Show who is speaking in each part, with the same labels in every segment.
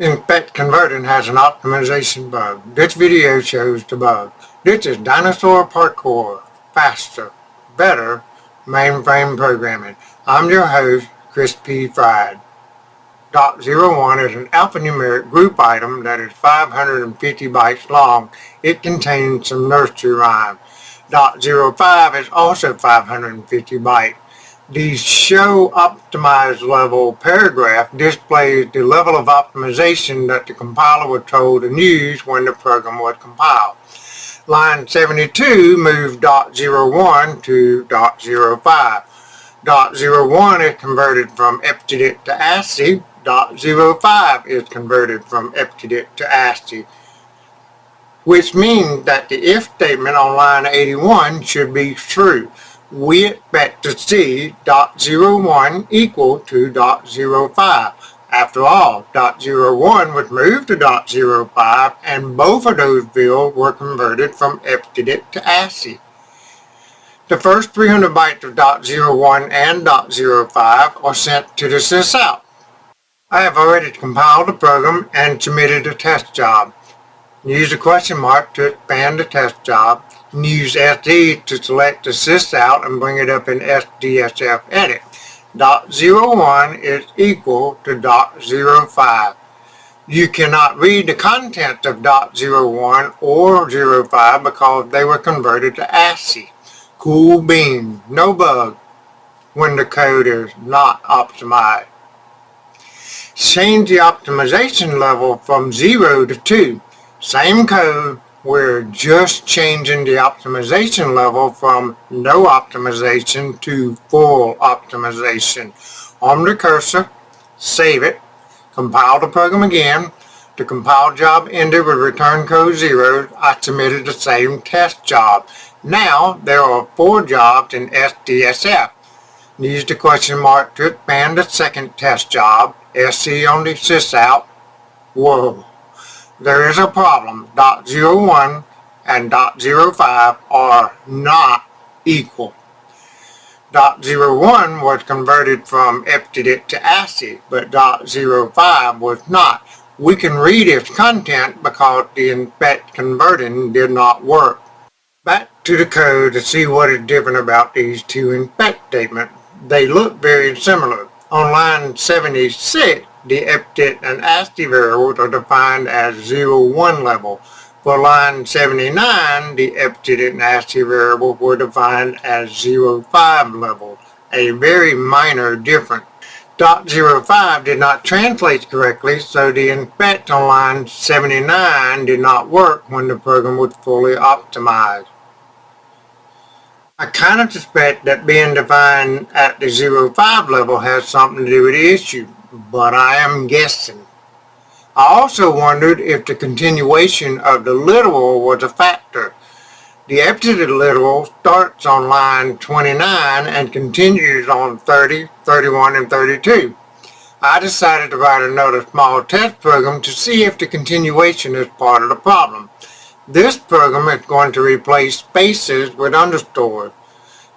Speaker 1: Inspect Converting has an optimization bug. This video shows the bug. This is dinosaur parkour, faster, better mainframe programming. I'm your host, Chris P. Fried. .01 is an alphanumeric group item that is 550 bytes long. It contains some nursery rhyme. .05 is also 550 bytes. The show optimized level paragraph displays the level of optimization that the compiler was told to use when the program was compiled. Line 72 moves .01 to .05. .01 is converted from EBCDIC to ASCII. .05 is converted from EBCDIC to ASCII, which means that the if statement on line 81 should be true. We expect to see .01 equal to .05. After all, .01 was moved to .05 and both of those fields were converted from EBCDIC to ASCII. The first 300 bytes of .01 and .05 are sent to the sysout. I have already compiled the program and submitted a test job. Use the question mark to expand the test job, and use SD to select the sysout and bring it up in SDSF edit. .01 is equal to .05. You cannot read the contents of .01 or 05 because they were converted to ASCII. Cool beans, no bug when the code is not optimized. Change the optimization level from 0 to 2. Same code, we're just changing the optimization level from no optimization to full optimization. On the cursor, save it, compile the program again. The compile job ended with return code 0. I submitted the same test job. Now there are 4 jobs in SDSF. Use the question mark to expand the second test job. SC on the sysout. Whoa. There is a problem. .01 and .05 are not equal. .01 was converted from EBCDIC to ASCII, but .05 was not. We can read its content because the inspect converting did not work. Back to the code to see what is different about these two inspect statements. They look very similar. On line 76, the EBCDIC and ASCII variables are defined as 0-1 level. For line 79, the EBCDIC and ASCII variables were defined as 0-5 level, a very minor difference. .05 did not translate correctly, so the inspect on line 79 did not work when the program was fully optimized. I kind of suspect that being defined at the 0-5 level has something to do with the issue, but I am guessing. I also wondered if the continuation of the literal was a factor. The EBCDIC literal starts on line 29 and continues on 30, 31, and 32. I decided to write another small test program to see if the continuation is part of the problem. This program is going to replace spaces with underscores.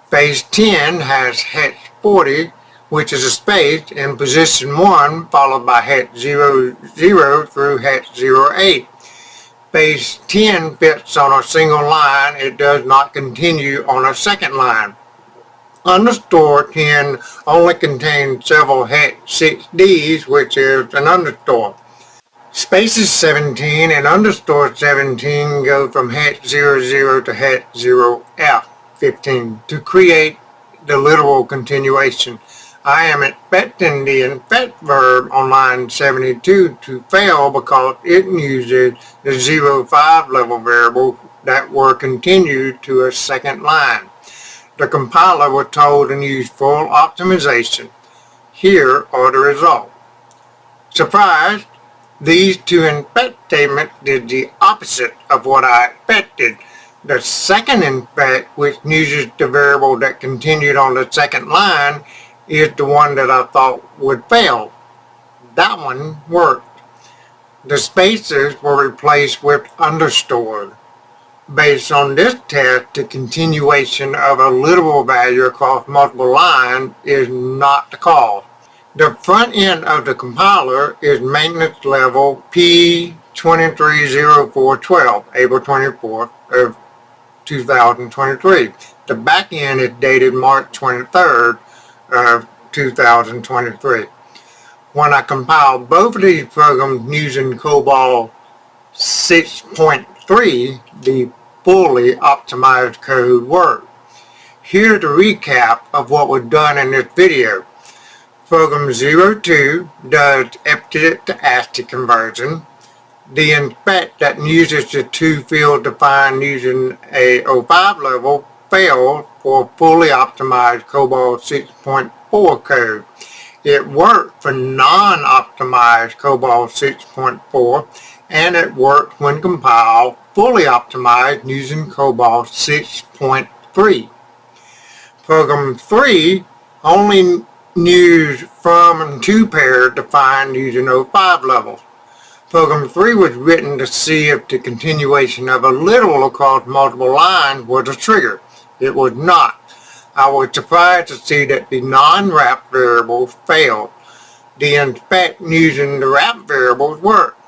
Speaker 1: Phase 10 has hex 40, which is a space in position 1, followed by hex 00 through hex 08. Phase 10 fits on a single line. It does not continue on a second line. Underscore 10 only contains several hex 6Ds, which is an underscore. Spaces 17 and underscore 17 go from hex 00 to hex 0F15 to create the literal continuation. I am expecting the inspect verb on line 72 to fail because it uses the 0-5 level variable that were continued to a second line. The compiler was told to use full optimization. Here are the results. Surprise! These two inspect statements did the opposite of what I expected. The second inspect, which uses the variable that continued on the second line, is the one that I thought would fail. That one worked. The spaces were replaced with underscores. Based on this test, the continuation of a literal value across multiple lines is not the cause. The front end of the compiler is maintenance level P230412, April 24th of 2023. The back end is dated March 23rd of 2023. When I compile both of these programs using COBOL 6.3, the fully optimized code worked. Here's a recap of what was done in this video. Program 02 does FDIC to ASCII conversion. The inspect that uses the two fields defined using a 05 level failed for fully optimized COBOL 6.4 code. It worked for non-optimized COBOL 6.4, and it worked when compiled fully optimized using COBOL 6.3. Program 3 only used from and to pairs defined using 05 levels. Program 3 was written to see if the continuation of a literal across multiple lines was a trigger. It was not. I was surprised to see that the non-wrap variables failed. The inspect using the wrap variables worked.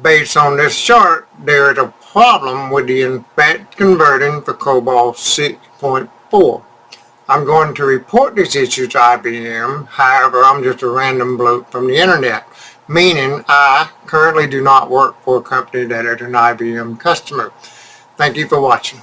Speaker 1: Based on this chart, there is a problem with the inspect converting for COBOL 6.4. I'm going to report this issue to IBM, however, I'm just a random bloke from the internet, meaning I currently do not work for a company that is an IBM customer. Thank you for watching.